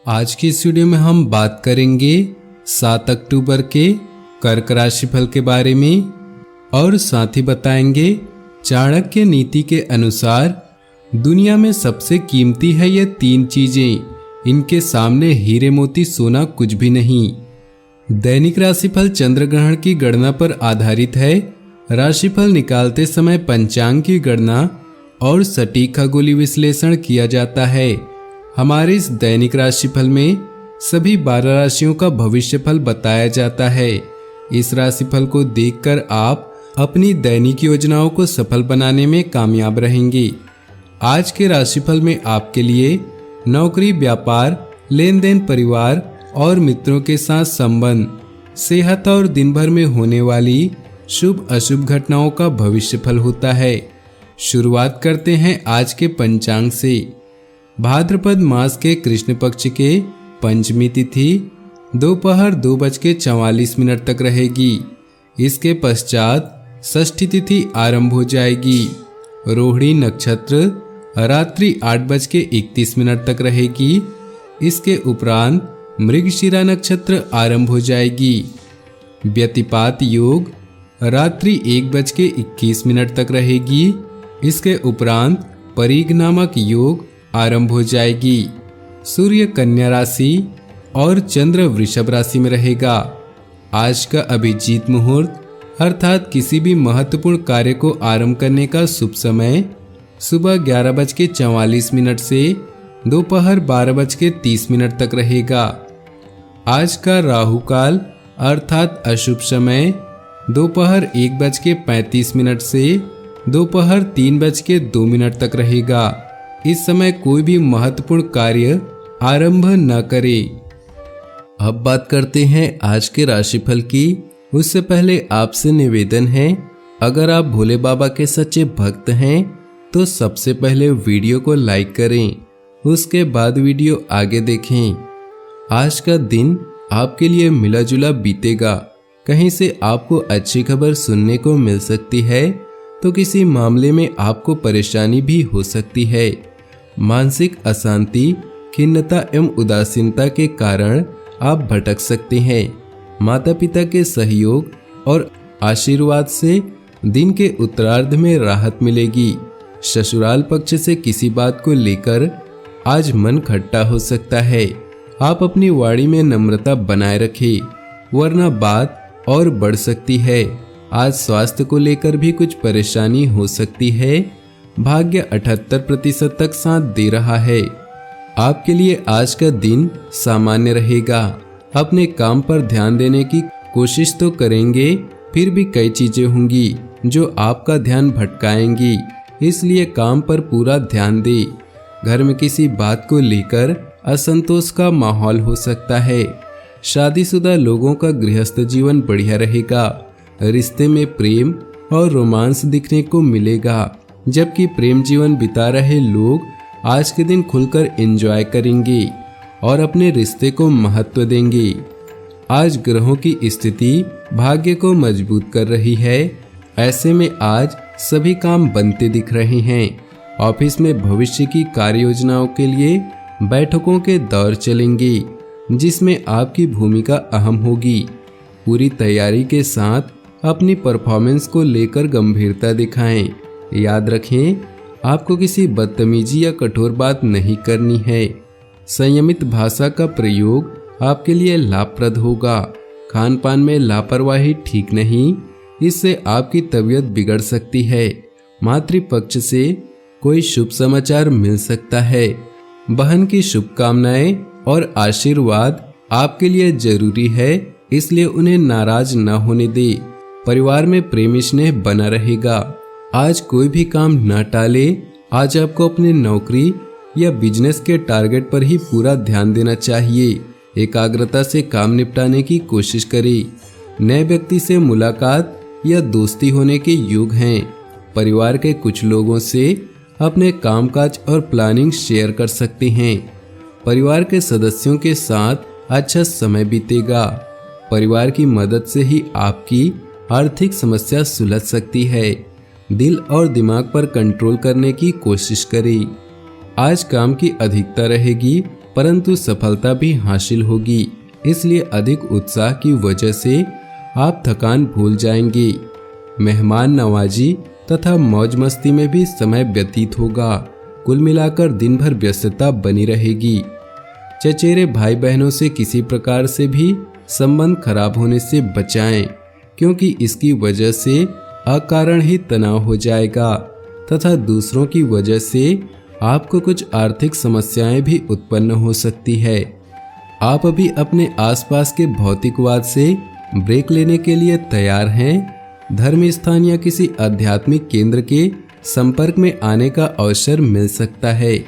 आज की इस वीडियो में हम बात करेंगे 7 अक्टूबर के कर्क राशिफल के बारे में और साथ ही बताएंगे चाणक्य नीति के अनुसार दुनिया में सबसे कीमती है ये 3 चीजें, इनके सामने हीरे मोती सोना कुछ भी नहीं। दैनिक राशिफल चंद्र ग्रहण की गणना पर आधारित है। राशिफल निकालते समय पंचांग की गणना और सटीक खगोलीय विश्लेषण किया जाता है। हमारे इस दैनिक राशिफल में सभी 12 राशियों का भविष्यफल बताया जाता है। इस राशिफल को देखकर आप अपनी दैनिक योजनाओं को सफल बनाने में कामयाब रहेंगे। आज के राशिफल में आपके लिए नौकरी, व्यापार, लेन देन, परिवार और मित्रों के साथ संबंध, सेहत और दिन भर में होने वाली शुभ अशुभ घटनाओं का भविष्यफल होता है। शुरुआत करते हैं आज के पंचांग से। भाद्रपद मास के कृष्ण पक्ष के पंचमी तिथि दोपहर 2:44 तक रहेगी। इसके पश्चात षष्ठी तिथि आरंभ हो जाएगी। रोहिणी नक्षत्र रात्रि 8:31 तक रहेगी। इसके उपरांत मृगशिरा नक्षत्र आरंभ हो जाएगी। व्यतिपात योग रात्रि 1:21 तक रहेगी। इसके उपरांत परीघ नामक योग आरंभ हो जाएगी। सूर्य कन्या राशि और चंद्र वृषभ राशि में रहेगा। आज का अभिजीत मुहूर्त अर्थात किसी भी महत्वपूर्ण कार्य को आरंभ करने का शुभ समय सुबह 11:44 से दोपहर 12:30 तक रहेगा। आज का राहु काल अर्थात अशुभ समय दोपहर 1:35 से दोपहर 3:02 तक रहेगा। इस समय कोई भी महत्वपूर्ण कार्य आरंभ न करें। अब बात करते हैं आज के राशिफल की। उससे पहले आपसे निवेदन है, अगर आप भोले बाबा के सच्चे भक्त हैं तो सबसे पहले वीडियो को लाइक करें, उसके बाद वीडियो आगे देखें। आज का दिन आपके लिए मिला जुला बीतेगा। कहीं से आपको अच्छी खबर सुनने को मिल सकती है तो किसी मामले में आपको परेशानी भी हो सकती है। मानसिक अशांति, खिन्नता एवं उदासीनता के कारण आप भटक सकते हैं। माता पिता के सहयोग और आशीर्वाद से दिन के उत्तरार्ध में राहत मिलेगी। ससुराल पक्ष से किसी बात को लेकर आज मन खट्टा हो सकता है। आप अपनी वाणी में नम्रता बनाए रखें, वरना बात और बढ़ सकती है। आज स्वास्थ्य को लेकर भी कुछ परेशानी हो सकती है। भाग्य 78% तक साथ दे रहा है। आपके लिए आज का दिन सामान्य रहेगा। अपने काम पर ध्यान देने की कोशिश तो करेंगे, फिर भी कई चीजें होंगी जो आपका ध्यान भटकाएंगी, इसलिए काम पर पूरा ध्यान दें। घर में किसी बात को लेकर असंतोष का माहौल हो सकता है। शादीशुदा लोगों का गृहस्थ जीवन बढ़िया रहेगा। रिश्ते में प्रेम और रोमांस दिखने को मिलेगा, जबकि प्रेम जीवन बिता रहे लोग आज के दिन खुलकर एंजॉय करेंगे और अपने रिश्ते को महत्व देंगे। आज ग्रहों की स्थिति भाग्य को मजबूत कर रही है। ऐसे में आज सभी काम बनते दिख रहे हैं। ऑफिस में भविष्य की कार्य योजनाओं के लिए बैठकों के दौर चलेंगे, जिसमें आपकी भूमिका अहम होगी। पूरी तैयारी के साथ अपनी परफॉर्मेंस को लेकर गंभीरता दिखाएं। याद रखें, आपको किसी बदतमीजी या कठोर बात नहीं करनी है। संयमित भाषा का प्रयोग आपके लिए लाभप्रद होगा। खान पान में लापरवाही ठीक नहीं, इससे आपकी तबीयत बिगड़ सकती है। मातृपक्ष से कोई शुभ समाचार मिल सकता है। बहन की शुभकामनाएं और आशीर्वाद आपके लिए जरूरी है, इसलिए उन्हें नाराज न होने दे। परिवार में प्रेम स्नेह बना रहेगा। आज कोई भी काम न टाले। आज आपको अपनी नौकरी या बिजनेस के टारगेट पर ही पूरा ध्यान देना चाहिए। एकाग्रता से काम निपटाने की कोशिश करें। नए व्यक्ति से मुलाकात या दोस्ती होने के योग हैं। परिवार के कुछ लोगों से अपने कामकाज और प्लानिंग शेयर कर सकते हैं। परिवार के सदस्यों के साथ अच्छा समय बीतेगा। परिवार की मदद से ही आपकी आर्थिक समस्या सुलझ सकती है। दिल और दिमाग पर कंट्रोल करने की कोशिश करें। आज काम की अधिकता रहेगी परंतु सफलता भी हासिल होगी। इसलिए अधिक उत्साह की वजह से आप थकान भूल जाएंगे। मेहमान नवाजी तथा मौज मस्ती में भी समय व्यतीत होगा। कुल मिलाकर दिन भर व्यस्तता बनी रहेगी। चचेरे भाई बहनों से किसी प्रकार से भी संबंध खराब होने से बचाएं, क्योंकि इसकी वजह से अकारण ही तनाव हो जाएगा तथा दूसरों की वजह से आपको कुछ आर्थिक समस्याएं भी उत्पन्न हो सकती है। आप अभी अपने आसपास के भौतिकवाद से ब्रेक लेने के लिए तैयार हैं। धर्म स्थान या किसी आध्यात्मिक केंद्र के संपर्क में आने का अवसर मिल सकता है।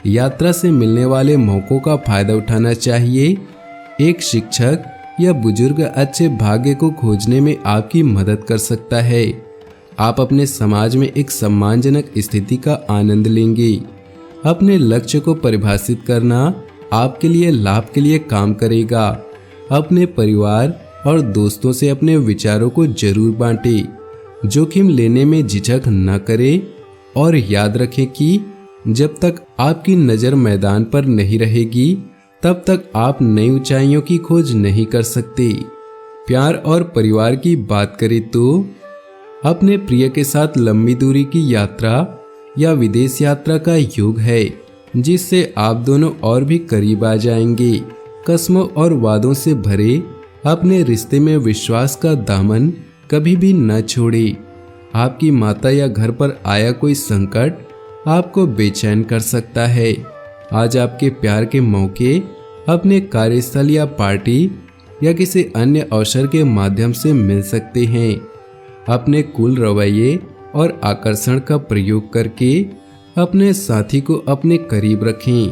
यात्रा से मिलने वाले मौकों का फायदा उठाना चाहिए। एक शिक्षक या बुजुर्ग अच्छे भाग्य को खोजने में आपकी मदद कर सकता है। आप अपने समाज में एक सम्मानजनक स्थिति का आनंद लेंगे। अपने लक्ष्य को परिभाषित करना आपके लिए लाभ के लिए काम करेगा। अपने परिवार और दोस्तों से अपने विचारों को जरूर बांटें। जोखिम लेने में झिझक न करें और याद रखें कि जब तक आपकी नज़र मैदान पर नहीं रहेगी तब तक आप नई ऊंचाइयों की खोज नहीं कर सकते। प्यार और परिवार की बात करें तो अपने प्रिय के साथ लंबी दूरी की यात्रा या विदेश यात्रा का योग है, जिससे आप दोनों और भी करीब आ जाएंगे। कसमों और वादों से भरे अपने रिश्ते में विश्वास का दामन कभी भी न छोड़े। आपकी माता या घर पर आया कोई संकट आपको बेचैन कर सकता है। आज आपके प्यार के मौके अपने कार्यस्थल या पार्टी या किसी अन्य अवसर के माध्यम से मिल सकते हैं। अपने कूल रवैये और आकर्षण का प्रयोग करके अपने साथी को अपने करीब रखें।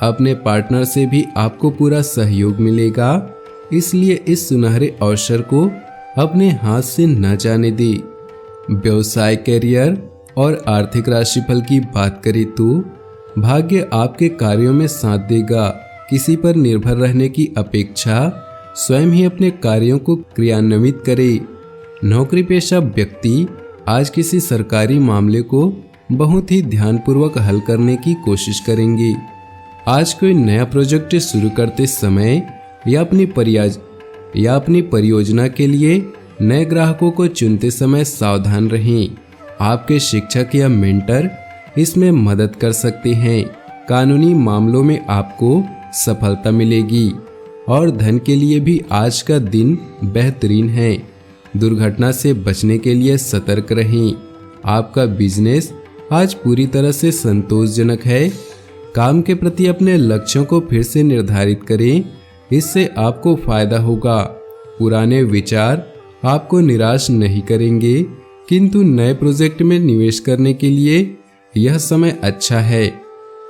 अपने पार्टनर से भी आपको पूरा सहयोग मिलेगा, इसलिए इस सुनहरे अवसर को अपने हाथ से न जाने दें। व्यवसाय, करियर और आर्थिक राशिफल की बात करें तो भाग्य आपके कार्यों में साथ देगा। किसी पर निर्भर रहने की अपेक्षा स्वयं ही अपने कार्यों को क्रियान्वित करे। नौकरी पेशा व्यक्ति आज किसी सरकारी मामले को बहुत ही ध्यानपूर्वक हल करने की कोशिश करेंगे। आज कोई नया प्रोजेक्ट शुरू करते समय या अपनी परियोजना के लिए नए ग्राहकों को चुनते समय सावधान रहें। आपके शिक्षक या मेंटर इसमें मदद कर सकते हैं। कानूनी मामलों में आपको सफलता मिलेगी और धन के लिए भी आज का दिन बेहतरीन है। दुर्घटना से बचने के लिए सतर्क रहें। आपका बिजनेस आज पूरी तरह से संतोषजनक है। काम के प्रति अपने लक्ष्यों को फिर से निर्धारित करें, इससे आपको फायदा होगा। पुराने विचार आपको निराश नहीं करेंगे, किंतु नए प्रोजेक्ट में निवेश करने के लिए यह समय अच्छा है।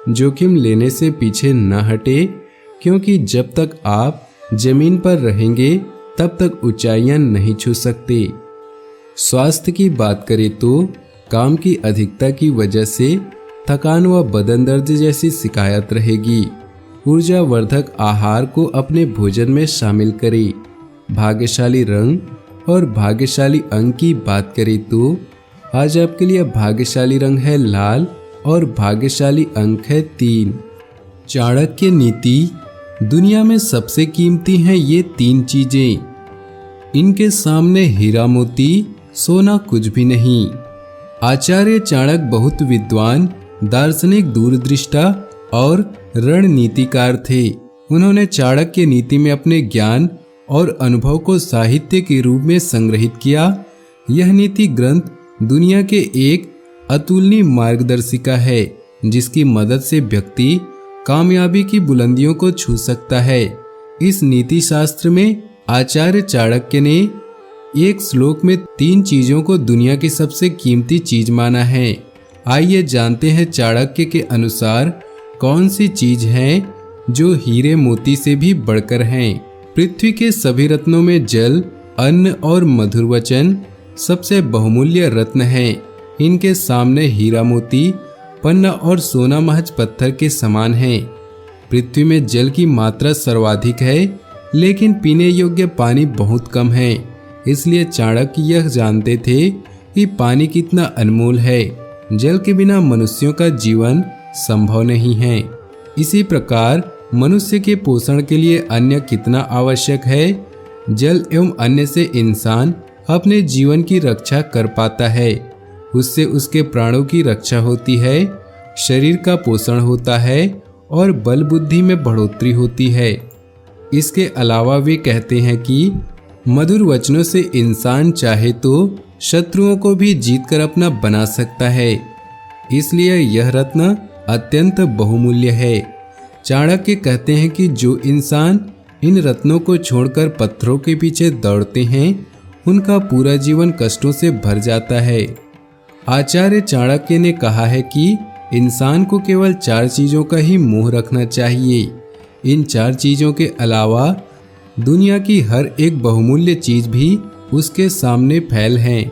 जोखिम लेने से पीछे न हटे, क्योंकि जब तक आप जमीन पर रहेंगे तब तक ऊंचाइयां नहीं छू सकते। स्वास्थ्य की बात करें तो काम की अधिकता की वजह से थकान व बदन दर्द जैसी शिकायत रहेगी। ऊर्जावर्धक आहार को अपने भोजन में शामिल करें। भाग्यशाली रंग और भाग्यशाली अंक की बात करें तो आज आपके लिए भाग्यशाली रंग है लाल और भाग्यशाली अंक है 3। चाणक्य नीति दुनिया में सबसे कीमती हैं ये 3 चीजें। इनके सामने हीरा मोती सोना कुछ भी नहीं। आचार्य चाणक्य बहुत विद्वान, दार्शनिक, दूरदृष्टा और रणनीतिकार थे। उन्होंने चाणक्य नीति में अपने ज्ञान और अनुभव को साहित्य के रूप में संग्रहित किया। यह नीति ग्रंथ दुनिया के एक अतुलनीय मार्गदर्शिका है, जिसकी मदद से व्यक्ति कामयाबी की बुलंदियों को छू सकता है। इस नीति शास्त्र में आचार्य चाणक्य ने एक श्लोक में 3 चीजों को दुनिया की सबसे कीमती चीज माना है। आइए जानते हैं चाणक्य के अनुसार कौन सी चीज है जो हीरे मोती से भी बढ़कर हैं। पृथ्वी के सभी रत्नों में जल, अन्न और मधुर वचन सबसे बहुमूल्य रत्न हैं। इनके सामने हीरा मोती, पन्ना और सोना महज पत्थर के समान हैं। पृथ्वी में जल की मात्रा सर्वाधिक है, लेकिन पीने योग्य पानी बहुत कम है। इसलिए चाणक्य यह जानते थे कि पानी कितना अनमोल है। जल के बिना मनुष्यों का जीवन संभव नहीं है। इसी प्रकार मनुष्य के पोषण के लिए अन्न कितना आवश्यक है। जल एवं अन्न से इंसान अपने जीवन की रक्षा कर पाता है। उससे उसके प्राणों की रक्षा होती है, शरीर का पोषण होता है और बल बुद्धि में बढ़ोतरी होती है। इसके अलावा वे कहते हैं कि मधुर वचनों से इंसान चाहे तो शत्रुओं को भी जीतकर अपना बना सकता है। इसलिए यह रत्न अत्यंत बहुमूल्य है। चाणक्य कहते हैं कि जो इंसान इन रत्नों को छोड़कर पत्थरों के पीछे दौड़ते हैं, उनका पूरा जीवन कष्टों से भर जाता है। आचार्य चाणक्य ने कहा है कि इंसान को केवल 4 चीजों का ही मोह रखना चाहिए। इन 4 चीजों के अलावा दुनिया की हर एक बहुमूल्य चीज भी उसके सामने फैल है।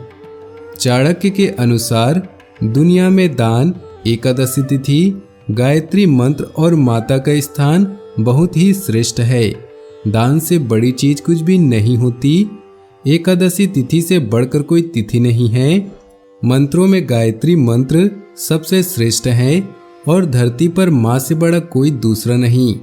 चाणक्य के अनुसार दुनिया में दान, एकादशी तिथि, गायत्री मंत्र और माता का स्थान बहुत ही श्रेष्ठ है। दान से बड़ी चीज कुछ भी नहीं होती। एकादशी तिथि से बढ़कर कोई तिथि नहीं है। मंत्रों में गायत्री मंत्र सबसे श्रेष्ठ है और धरती पर माँ से बड़ा कोई दूसरा नहीं।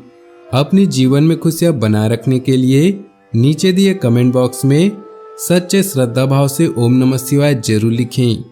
अपने जीवन में खुशियां बनाए रखने के लिए नीचे दिए कमेंट बॉक्स में सच्चे श्रद्धा भाव से ओम नमः शिवाय जरूर लिखें।